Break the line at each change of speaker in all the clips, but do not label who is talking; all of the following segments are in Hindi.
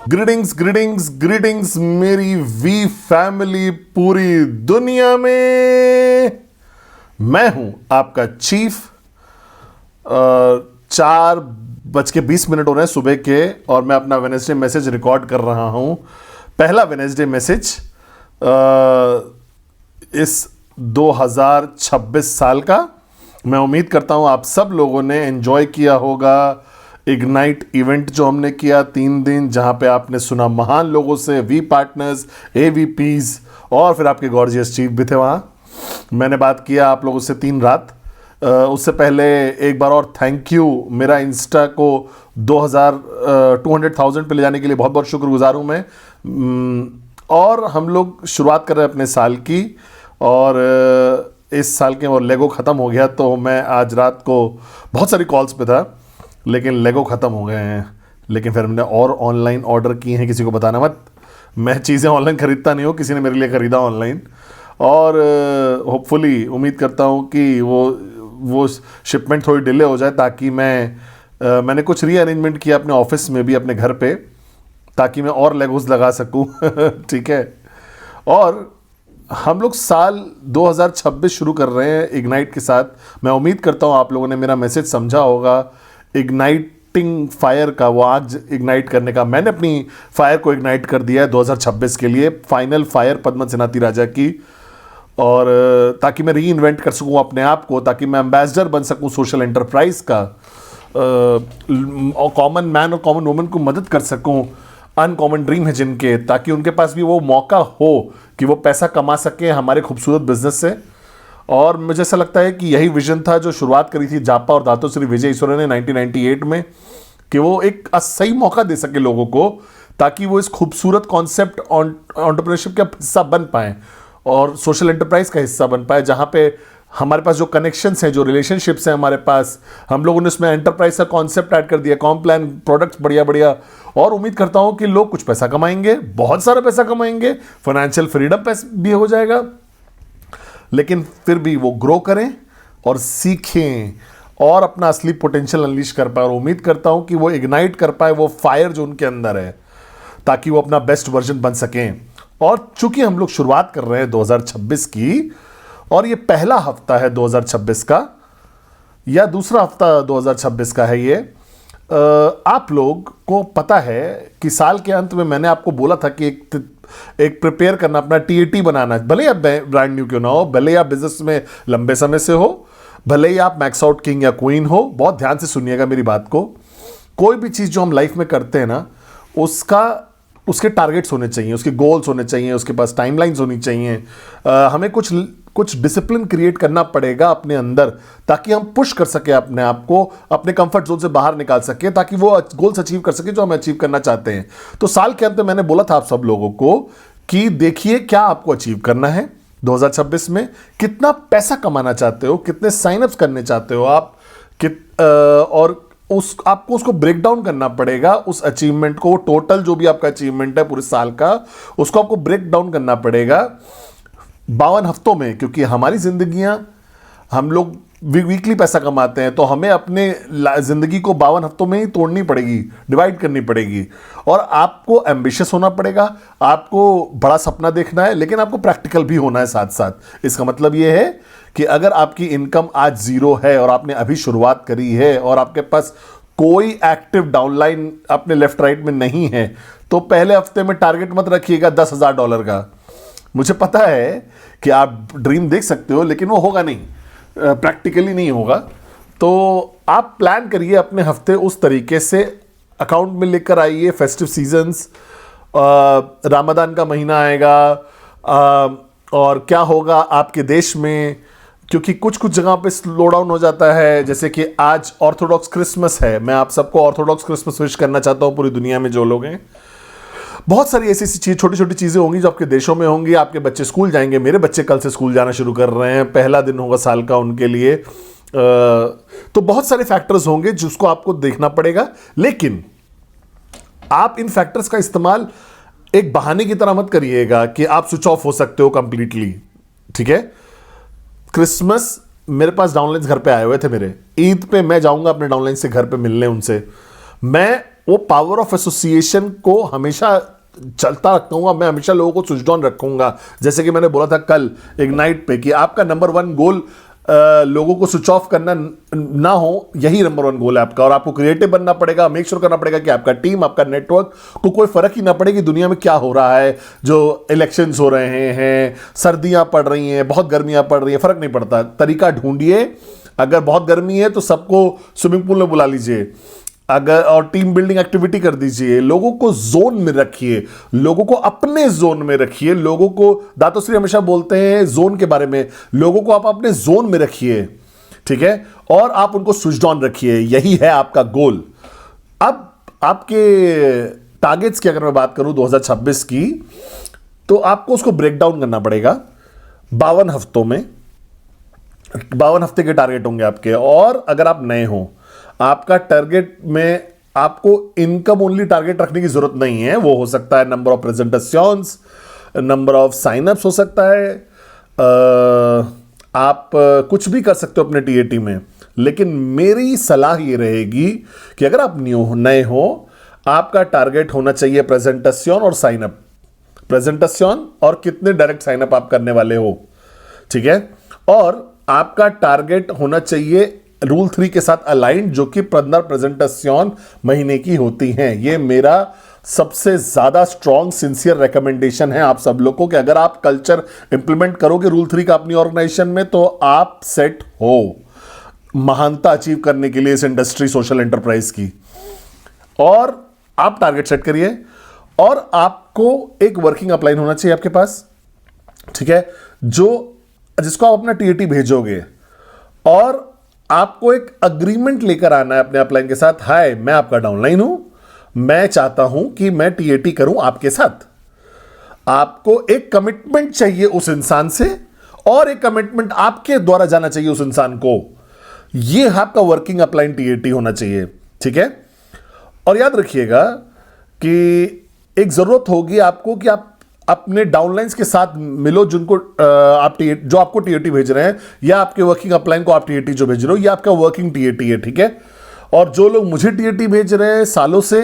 ग्रीटिंग्स ग्रीटिंग्स ग्रीटिंग्स मेरी वी फैमिली पूरी दुनिया में। मैं हूं आपका चीफ। 4:20 हो रहे हैं सुबह के और मैं अपना वेडनेसडे मैसेज रिकॉर्ड कर रहा हूं। पहला वेडनेसडे मैसेज इस 2026 साल का। मैं उम्मीद करता हूं आप सब लोगों ने एंजॉय किया होगा इग्नाइट इवेंट जो हमने किया 3 दिन, जहां पे आपने सुना महान लोगों से, वी पार्टनर्स, एवीपीज और फिर आपके गॉर्जियस चीफ भी थे वहां। मैंने बात किया आप लोगों से 3 रात। उससे पहले एक बार और थैंक यू, मेरा इंस्टा को 200,000 पे ले जाने के लिए बहुत बहुत शुक्रगुजार हूं मैं। और हम लोग शुरुआत कर रहे हैं अपने साल की, और इस साल के और लेगो ख़त्म हो गया, तो मैं आज रात को बहुत सारी कॉल्स पे था, लेकिन लेगो ख़त्म हो गए हैं। लेकिन फिर हमने और ऑनलाइन ऑर्डर किए हैं, किसी को बताना मत। मैं चीज़ें ऑनलाइन ख़रीदता नहीं हूँ, किसी ने मेरे लिए ख़रीदा ऑनलाइन, और होपफुली उम्मीद करता हूँ कि वो शिपमेंट थोड़ी डिले हो जाए, ताकि मैंने कुछ रीअरेंजमेंट किया अपने ऑफिस में भी, अपने घर पे, ताकि मैं और लेगोस लगा सकूँ। ठीक है। और हम लोग साल 2026 शुरू कर रहे हैं इग्नाइट के साथ। मैं उम्मीद करता हूँ आप लोगों ने मेरा मैसेज समझा होगा इग्नाइटिंग फायर का, वो आग इग्नाइट करने का। मैंने अपनी फायर को इग्नाइट कर दिया है 2026 के लिए, फाइनल फायर पद्मत सेनाती राजा की, और ताकि मैं री इन्वेंट कर सकूँ अपने आप को, ताकि मैं एम्बेसडर बन सकूँ सोशल एंटरप्राइज का, और कॉमन मैन और कॉमन वुमन को मदद कर सकूँ, अनकॉमन ड्रीम है जिनके, ताकि उनके पास भी वो मौका हो कि वो पैसा कमा सके हमारे खूबसूरत बिजनेस से। और मुझे ऐसा लगता है कि यही विजन था जो शुरुआत करी थी जापा और दातो श्री विजय ईश्वर ने 1998 में, कि वो एक सही मौका दे सके लोगों को, ताकि वो इस खूबसूरत कॉन्सेप्ट एंटरप्रेन्योरशिप का हिस्सा बन पाए और सोशल एंटरप्राइज का हिस्सा बन पाए, जहाँ पे हमारे पास जो कनेक्शंस हैं, जो रिलेशनशिप्स हैं हमारे पास, हम लोगों ने उसमें एंटरप्राइज का कॉन्सेप्ट ऐड कर दिया, कॉम्प्लान प्रोडक्ट्स बढ़िया बढ़िया। और उम्मीद करता हूं कि लोग कुछ पैसा कमाएंगे, बहुत सारा पैसा कमाएंगे, फाइनेंशियल फ्रीडम भी हो जाएगा, लेकिन फिर भी वो ग्रो करें और सीखें और अपना असली पोटेंशियल अनलीश कर पाए। और उम्मीद करता हूं कि वो इग्नाइट कर पाए वो फायर जो उनके अंदर है, ताकि वो अपना बेस्ट वर्जन बन सकें। और चूंकि हम लोग शुरुआत कर रहे हैं 2026 की, और ये पहला हफ्ता है 2026 का, या दूसरा हफ्ता 2026 का है ये, आप लोग को पता है कि साल के अंत में मैंने आपको बोला था कि एक प्रिपेयर करना, अपना टीएटी बनाना, भले ही आप ब्रांड न्यू क्यों ना हो, भले ही आप बिजनेस में लंबे समय से हो, भले ही आप मैक्स आउट किंग या क्वीन हो। बहुत ध्यान से सुनिएगा मेरी बात को। कोई भी चीज़ जो हम लाइफ में करते हैं ना, उसके टारगेट्स होने चाहिए, उसके गोल्स होने चाहिए, उसके पास टाइमलाइंस होनी चाहिए। हमें कुछ डिसिप्लिन क्रिएट करना पड़ेगा अपने अंदर, ताकि हम पुश कर सके अपने आप को, अपने कंफर्ट जोन से बाहर निकाल सके, ताकि वो गोल्स अचीव कर सके जो हम अचीव करना चाहते हैं। तो साल के अंत में मैंने बोला था आप सब लोगों को कि देखिए क्या आपको अचीव करना है 2026 में, कितना पैसा कमाना चाहते हो, कितने साइनअप्स करने चाहते हो आप, और आपको उसको ब्रेक डाउन करना पड़ेगा, उस अचीवमेंट को, टोटल जो भी आपका अचीवमेंट है पूरे साल का, उसको आपको ब्रेक डाउन करना पड़ेगा 52 हफ्तों में। क्योंकि हमारी जिंदगियां, हम लोग वीकली पैसा कमाते हैं, तो हमें अपने जिंदगी को 52 हफ्तों में ही तोड़नी पड़ेगी, डिवाइड करनी पड़ेगी। और आपको एम्बिशियस होना पड़ेगा, आपको बड़ा सपना देखना है, लेकिन आपको प्रैक्टिकल भी होना है साथ साथ। इसका मतलब यह है कि अगर आपकी इनकम आज 0 है और आपने अभी शुरुआत करी है, और आपके पास कोई एक्टिव डाउनलाइन अपने लेफ्ट राइट में नहीं है, तो पहले हफ्ते में टारगेट मत रखिएगा $10,000 का। मुझे पता है कि आप ड्रीम देख सकते हो, लेकिन वो होगा नहीं, प्रैक्टिकली नहीं होगा। तो आप प्लान करिए अपने हफ्ते उस तरीके से, अकाउंट में लेकर आइए। फेस्टिव सीजन्स, रमजान का महीना आएगा, और क्या होगा आपके देश में, क्योंकि कुछ जगह पे स्लो डाउन हो जाता है। जैसे कि आज ऑर्थोडॉक्स क्रिसमस है, मैं आप सबको ऑर्थोडॉक्स क्रिसमस विश करना चाहता हूँ, पूरी दुनिया में जो लोग हैं। बहुत सारी ऐसी चीज़, छोटी छोटी चीज़ें होंगी जो आपके देशों में होंगी। आपके बच्चे स्कूल जाएंगे, मेरे बच्चे कल से स्कूल जाना शुरू कर रहे हैं, पहला दिन होगा साल का उनके लिए। तो बहुत सारे फैक्टर्स होंगे जिसको आपको देखना पड़ेगा, लेकिन आप इन फैक्टर्स का इस्तेमाल एक बहाने की तरह मत करिएगा कि आप स्विच ऑफ हो सकते हो कंप्लीटली। ठीक है। क्रिसमस मेरे पास डाउनलाइंस घर पे आए हुए थे मेरे, ईद पे मैं जाऊंगा अपने डाउनलाइन से घर पे मिलने उनसे। मैं वो पावर ऑफ एसोसिएशन को हमेशा चलता रखूंगा, मैं हमेशा लोगों को स्विच ऑन रखूंगा। जैसे कि मैंने बोला था कल इग्नाइट पे कि आपका नंबर 1 गोल लोगों को स्विच ऑफ करना ना हो, यही नंबर 1 गोल है आपका। और आपको क्रिएटिव बनना पड़ेगा, मेक श्योर करना पड़ेगा कि आपका टीम, आपका नेटवर्क को कोई फर्क ही ना पड़े कि दुनिया में क्या हो रहा है। जो इलेक्शंस हो रहे हैं, सर्दियां पड़ रही हैं, बहुत गर्मियां पड़ रही हैं, फर्क नहीं पड़ता। तरीका ढूंढिए, अगर बहुत गर्मी है तो सबको स्विमिंग पूल में बुला लीजिए, अगर और टीम बिल्डिंग एक्टिविटी कर दीजिए, लोगों को जोन में रखिए, लोगों को अपने जोन में रखिए। लोगों को दातोश्री हमेशा बोलते हैं जोन के बारे में, लोगों को आप अपने जोन में रखिए, ठीक है, और आप उनको स्विच ऑन रखिए, यही है आपका गोल। अब आपके टारगेट्स की अगर मैं बात करूं 2026 की, तो आपको उसको ब्रेक डाउन करना पड़ेगा 52 हफ्तों में। 52 हफ्ते के टारगेट होंगे आपके। और अगर आप नए हो, आपका टारगेट में आपको इनकम ओनली टारगेट रखने की जरूरत नहीं है। वो हो सकता है number of presentations, number of synapses हो सकता है, आप कुछ भी कर सकते हो अपने टीएटी में। लेकिन मेरी सलाह ये रहेगी कि अगर आप नए हो, आपका टारगेट होना चाहिए प्रेजेंटेशन और साइनअप, प्रेजेंटेशन और कितने डायरेक्ट साइनअप आप करने वाले हो, ठीक है। और आपका टारगेट होना चाहिए रूल 3 के साथ अलाइंड, जो कि 15 प्रेजेंटेशन महीने की होती हैं। ये मेरा सबसे ज्यादा स्ट्रॉन्ग सिंसियर रिकमेंडेशन है आप सब लोग को कि अगर आप कल्चर इंप्लीमेंट करोगे रूल 3 का अपनी ऑर्गेनाइजेशन में, तो आप सेट हो महानता अचीव करने के लिए इस इंडस्ट्री सोशल एंटरप्राइज की। और आप टारगेट सेट करिए, और आपको एक वर्किंग अपलाइन होना चाहिए आपके पास, ठीक है, जिसको आप अपना टीएटी भेजोगे, और आपको एक अग्रीमेंट लेकर आना है अपने अपलाइन के साथ। हाय, मैं आपका डाउनलाइन हूं, मैं चाहता हूं कि मैं टीएटी करूं आपके साथ। आपको एक कमिटमेंट चाहिए उस इंसान से, और एक कमिटमेंट आपके द्वारा जाना चाहिए उस इंसान को। यह आपका वर्किंग अपलाइन टीएटी होना चाहिए, ठीक है। और याद रखिएगा कि एक जरूरत होगी आपको कि आप अपने डाउनलाइंस के साथ मिलो, जिनको जो आपको टीएटी भेज रहे हैं, या आपके वर्किंग अपलाइन को आप टीएटी जो भेज रहे हो, ये आपका वर्किंग टीएटी है, ठीक है। और जो लोग मुझे टीएटी भेज रहे हैं सालों से,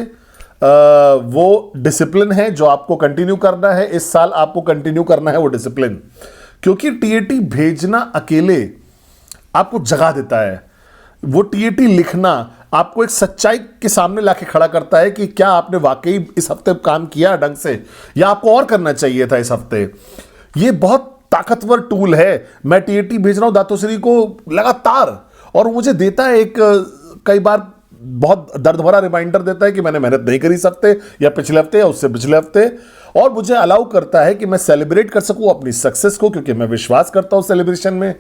वो डिसिप्लिन है जो आपको कंटिन्यू करना है। इस साल आपको कंटिन्यू करना है वो डिसिप्लिन, क्योंकि टीएटी भेजना अकेले आपको जगा देता है। वो टीएटी लिखना आपको एक सच्चाई के सामने लाके खड़ा करता है कि क्या आपने वाकई इस हफ्ते काम किया ढंग से, या आपको और करना चाहिए था इस हफ्ते। ये बहुत ताकतवर टूल है। मैं टीएटी भेज रहा हूं दातोश्री को लगातार, और मुझे देता है एक कई बार बहुत दर्द भरा रिमाइंडर देता है कि मैंने मेहनत नहीं करी इस हफ्ते, या पिछले हफ्ते, या उससे पिछले हफ्ते। और मुझे अलाउ करता है कि मैं सेलिब्रेट कर सकूं अपनी सक्सेस को, क्योंकि मैं विश्वास करता हूं सेलिब्रेशन में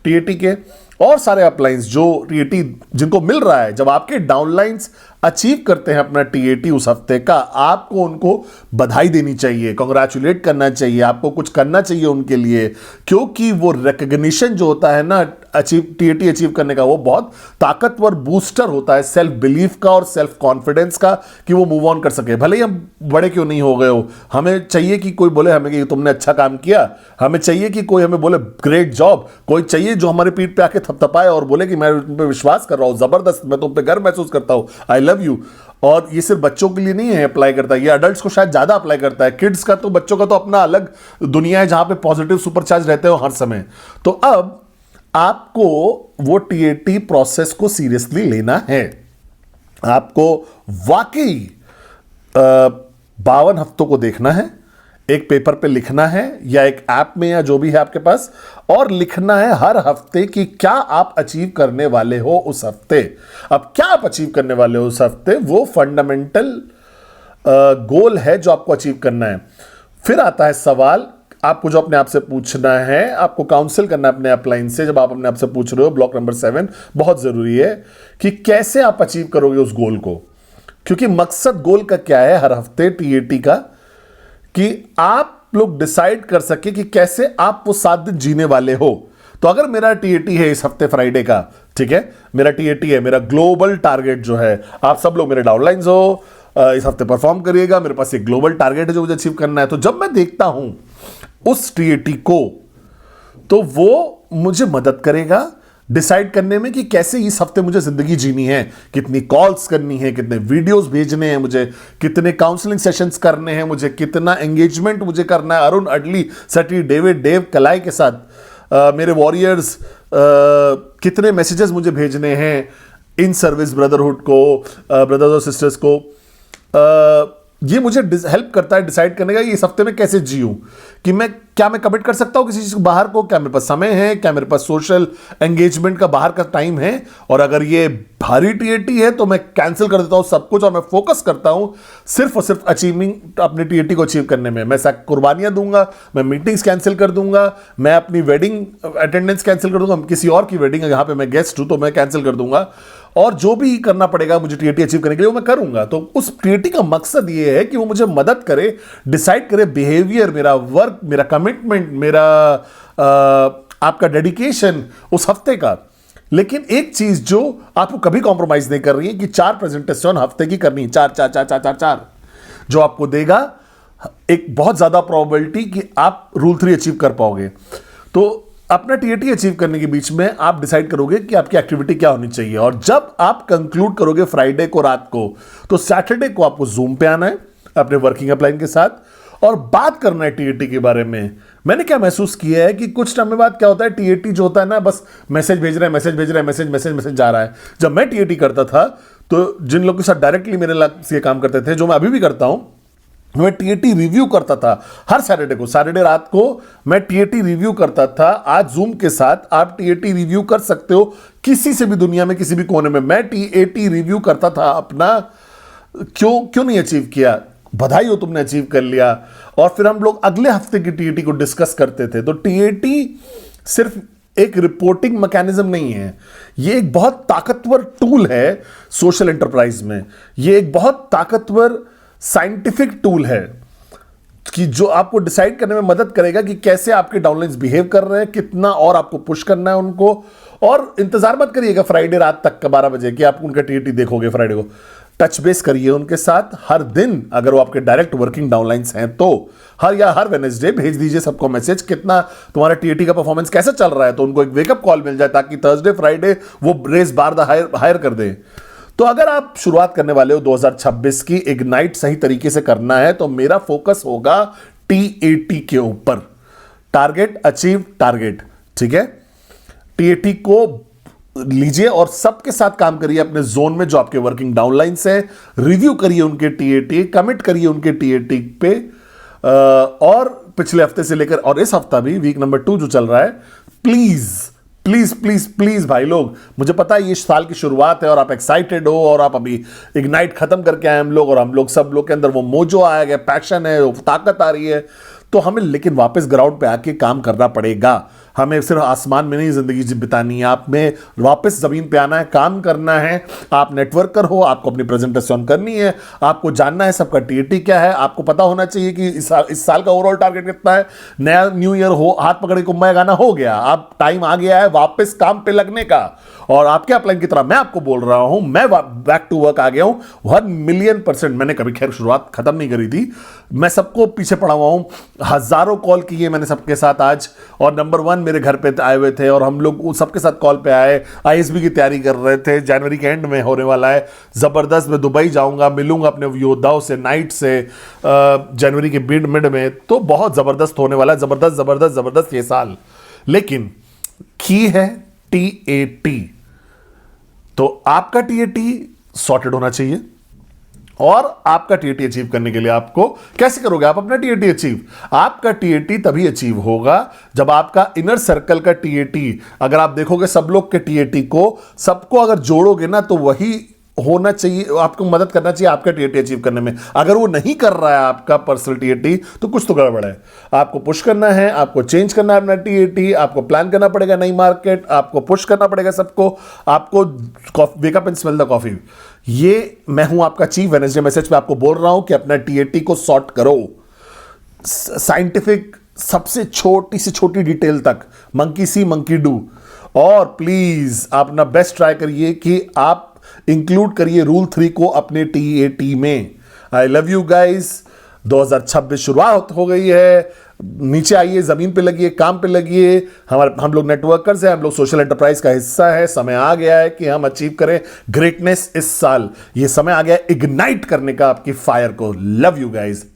टीएटी के। और सारे अपलाइंस जो टीएटी जिनको मिल रहा है, जब आपके डाउनलाइंस अचीव करते हैं अपना टीएटी उस हफ्ते का, आपको उनको बधाई देनी चाहिए, कांग्रेचुलेट करना चाहिए, आपको कुछ करना चाहिए उनके लिए। क्योंकि वो रिकग्निशन जो होता है ना टीएटी अचीव करने का, वो बहुत ताकतवर बूस्टर होता है सेल्फ बिलीफ का और सेल्फ कॉन्फिडेंस का, कि वो मूव ऑन कर सके। भले ही हम बड़े क्यों नहीं हो गए हो, हमें चाहिए कि कोई बोले हमें कि तुमने अच्छा काम किया, हमें चाहिए कि कोई हमें बोले ग्रेट जॉब, कोई चाहिए जो हमारे पीठ पे आके थपथपाए और बोले कि मैं तुम पे विश्वास कर रहा हूं, जबरदस्त, मैं तुम पे गर्व महसूस करता हूं, आई लव यू। और ये सिर्फ बच्चों के लिए नहीं है अप्लाई करता है, ये अडल्ट्स को शायद ज्यादा अप्लाई करता है। किड्स का तो, बच्चों का तो अपना अलग दुनिया है जहां पे पॉजिटिव सुपरचार्ज रहते हो हर समय। तो अब आपको वो टीएटी प्रोसेस को सीरियसली लेना है। आपको वाकई 52 हफ्तों को देखना है, एक पेपर पे लिखना है, या एक ऐप में, या जो भी है आपके पास, और लिखना है हर हफ्ते कि क्या आप अचीव करने वाले हो उस हफ्ते। अब क्या आप अचीव करने वाले हो उस हफ्ते, वो फंडामेंटल गोल है जो आपको अचीव करना है। फिर आता है सवाल आपको जो अपने आप से पूछना है, आपको काउंसिल करना है अपने अपलाइन से। जब आप अपने आप से पूछ रहे हो, ब्लॉक नंबर 7 बहुत जरूरी है कि कैसे आप अचीव करोगे उस गोल को। क्योंकि मकसद गोल का क्या है हर हफ्ते टीएटी का, कि आप लोग डिसाइड कर सके कि कैसे आप वो 7 दिन जीने वाले हो। तो अगर मेरा टीएटी है इस हफ्ते फ्राइडे का, ठीक है, मेरा टीएटी है, मेरा ग्लोबल टारगेट जो है, आप सब लोग मेरे डाउनलाइंस हो, इस हफ्ते परफॉर्म करिएगा, मेरे पास एक ग्लोबल टारगेट है जो मुझे अचीव करना है। तो जब मैं देखता हूं उस टीएटी को, तो वो मुझे मदद करेगा डिसाइड करने में कि कैसे इस हफ्ते मुझे जिंदगी जीनी है, कितनी कॉल्स करनी है, कितने वीडियोस भेजने हैं मुझे, कितने काउंसलिंग सेशंस करने हैं मुझे, कितना एंगेजमेंट मुझे करना है अरुण अडली, सटी, डेविड, देव कलाई के साथ, मेरे वॉरियर्स, कितने मैसेजेस मुझे भेजने हैं इन सर्विस ब्रदरहुड को, ब्रदर्स और सिस्टर्स को। ये मुझे हेल्प करता है डिसाइड करने का कि इस हफ्ते में कैसे जीऊं, कि क्या मैं कमिट कर सकता हूं किसी चीज को बाहर को, क्या मेरे पास समय है, क्या मेरे पास सोशल एंगेजमेंट का बाहर का टाइम है, और अगर ये भारी टीएटी है तो मैं कैंसिल कर देता हूं सब कुछ और मैं फोकस करता हूं सिर्फ और सिर्फ अचीविंग अपने टीएटी को अचीव करने में। मैं कुर्बानियां दूंगा, मैं मीटिंग्स कैंसिल कर दूंगा, मैं अपनी वेडिंग अटेंडेंस कैंसिल कर दूंगा, किसी और की वेडिंग है जहां पे मैं गेस्ट हूं तो मैं कैंसिल कर दूंगा, और जो भी करना पड़ेगा मुझे टीएटी अचीव करने के लिए वो मैं करूंगा। तो उस टीएटी का मकसद ये है कि वो मुझे मदद करे, डिसाइड करे बिहेवियर, मेरा वर्क, मेरा कमिटमेंट, मेरा आपका डेडिकेशन उस हफ्ते का। लेकिन एक चीज जो आपको कभी कॉम्प्रोमाइज नहीं कर रही है कि 4 प्रेजेंटेशन हफ्ते की करनी, 4 जो आपको देगा एक बहुत ज्यादा प्रोबेबिलिटी कि आप रूल 3 अचीव कर पाओगे। तो अपना टीएटी अचीव करने के बीच में आप डिसाइड करोगे कि आपकी एक्टिविटी क्या होनी चाहिए, और जब आप कंक्लूड करोगे फ्राइडे को रात को, तो सैटरडे को आपको जूम पे आना है अपने वर्किंग अपलाइन के साथ और बात करना है टीएटी के बारे में। मैंने क्या महसूस किया है कि कुछ टाइम बाद क्या होता है, टीएटी जो होता है ना, बस मैसेज भेज रहा है, मैसेज जा रहा है। जब मैं टीएटी करता था तो जिन लोगों के साथ डायरेक्टली मेरे से काम करते थे, जो मैं अभी भी करता हूं, मैं टीएटी रिव्यू करता था हर सैटरडे रात को मैं टीएटी रिव्यू करता था। आज जूम के साथ आप टीएटी रिव्यू कर सकते हो किसी से भी दुनिया में, किसी भी कोने में। मैं टीएटी रिव्यू करता था अपना, क्यों नहीं अचीव किया, बधाई हो तुमने अचीव कर लिया। और फिर हम लोग अगले हफ्ते की टीएटी को डिस्कस करते थे। तो टीएटी सिर्फ एक रिपोर्टिंग मैकेनिज्म नहीं है, ये एक बहुत ताकतवर टूल है सोशल एंटरप्राइज में। ये एक बहुत ताकतवर साइंटिफिक टूल है कि जो आपको डिसाइड करने में मदद करेगा कि कैसे आपके डाउनलाइंस बिहेव कर रहे हैं, कितना और आपको पुश करना है उनको। और इंतजार मत करिएगा फ्राइडे रात तक का 12 बजे कि आप उनका टीएटी देखोगे फ्राइडे को। टच बेस करिए उनके साथ हर दिन, अगर वो आपके डायरेक्ट वर्किंग डाउनलाइंस हैं तो हर वेडनेसडे भेज दीजिए सबको मैसेज, कितना तुम्हारा टीएटी का परफॉर्मेंस कैसा चल रहा है, तो उनको एक वेकअप कॉल मिल जाए ताकि थर्सडे फ्राइडे वो रेस बार हायर कर दे। तो अगर आप शुरुआत करने वाले हो 2026 की, इग्नाइट सही तरीके से करना है, तो मेरा फोकस होगा टीएटी के ऊपर, टारगेट अचीव टारगेट, ठीक है। टीएटी को लीजिए और सबके साथ काम करिए अपने जोन में जो आपके वर्किंग डाउनलाइन है, रिव्यू करिए उनके टीएटी, कमिट करिए उनके टीएटी पे। और पिछले हफ्ते से लेकर और इस हफ्ता भी वीक नंबर 2 जो चल रहा है, प्लीज प्लीज प्लीज प्लीज भाई लोग, मुझे पता है ये साल की शुरुआत है और आप एक्साइटेड हो और आप अभी इग्नाइट खत्म करके आए हम लोग, और हम लोग सब लोग के अंदर वो मोजो आया गया, पैशन है, ताकत आ रही है। तो हमें लेकिन वापस ग्राउंड पे आके काम करना पड़ेगा। हमें सिर्फ आसमान में नहीं जिंदगी बितानी है, आप में वापस जमीन पे आना है, काम करना है। आप नेटवर्कर हो, आपको अपनी प्रेजेंटेशन करनी है, आपको जानना है सबका टीएटी क्या है, आपको पता होना चाहिए कि इस साल का ओवरऑल टारगेट कितना है। नया न्यू ईयर हो, हाथ पकड़े कुम्मा गाना हो गया, आप टाइम आ गया है वापस काम पे लगने का। और आपके अपलाइन की तरह मैं आपको बोल रहा हूं, मैं बैक टू वर्क आ गया हूं 1,000,000%। मैंने कभी खैर शुरुआत खत्म नहीं करी थी, मैं सबको पीछे पड़ा हुआ हूं, हजारों कॉल किए मैंने सबके साथ आज, और नंबर 1 मेरे घर पे आए हुए थे और हम लोग सबके साथ कॉल पे आए, आईएसबी की तैयारी कर रहे थे, जनवरी के एंड में होने वाला है जबरदस्त। मैं दुबई जाऊंगा, मिलूंगा अपने योद्धाओं से नाइट से जनवरी के मिड में, तो बहुत जबरदस्त होने वाला है, जबरदस्त जबरदस्त जबरदस्त ये साल। लेकिन की है टीएटी, तो आपका टीएटी सॉर्टेड होना चाहिए। और आपका टीएटी अचीव करने के लिए आपको कैसे करोगे आप अपना टीएटी अचीव? आपका टीएटी तभी अचीव होगा जब आपका इनर सर्कल का टीएटी, अगर आप देखोगे सब लोग के टीएटी को, सबको अगर जोड़ोगे ना, तो वही होना चाहिए, आपको मदद करना चाहिए आपका टीएटी अचीव करने में। अगर वो नहीं कर रहा है आपका पर्सनल टीएटी, तो कुछ तो गड़बड़ है। आपको पुश करना है, आपको चेंज करना है अपना टीएटी, आपको प्लान करना पड़ेगा नई मार्केट, आपको पुश करना पड़ेगा सबको, आपको wake up and smell the coffee. ये मैं हूं आपका चीफ वेडनेसडे मैसेज पे आपको बोल रहा हूं कि अपना टीएटी को सॉर्ट करो, साइंटिफिक सबसे छोटी से छोटी डिटेल तक, मंकी सी मंकी डू। और प्लीज आप अपना बेस्ट ट्राई करिए कि आप इंक्लूड करिए रूल 3 को अपने टीएटी में। आई लव यू गाइज, 2026 शुरुआत हो गई है। नीचे आइए, जमीन पे लगिए, काम पे लगिए। हम लोग नेटवर्कर्स हैं, हम लोग सोशल एंटरप्राइज का हिस्सा है। समय आ गया है कि हम अचीव करें ग्रेटनेस इस साल। ये समय आ गया है इग्नाइट करने का आपकी फायर को। Love you guys.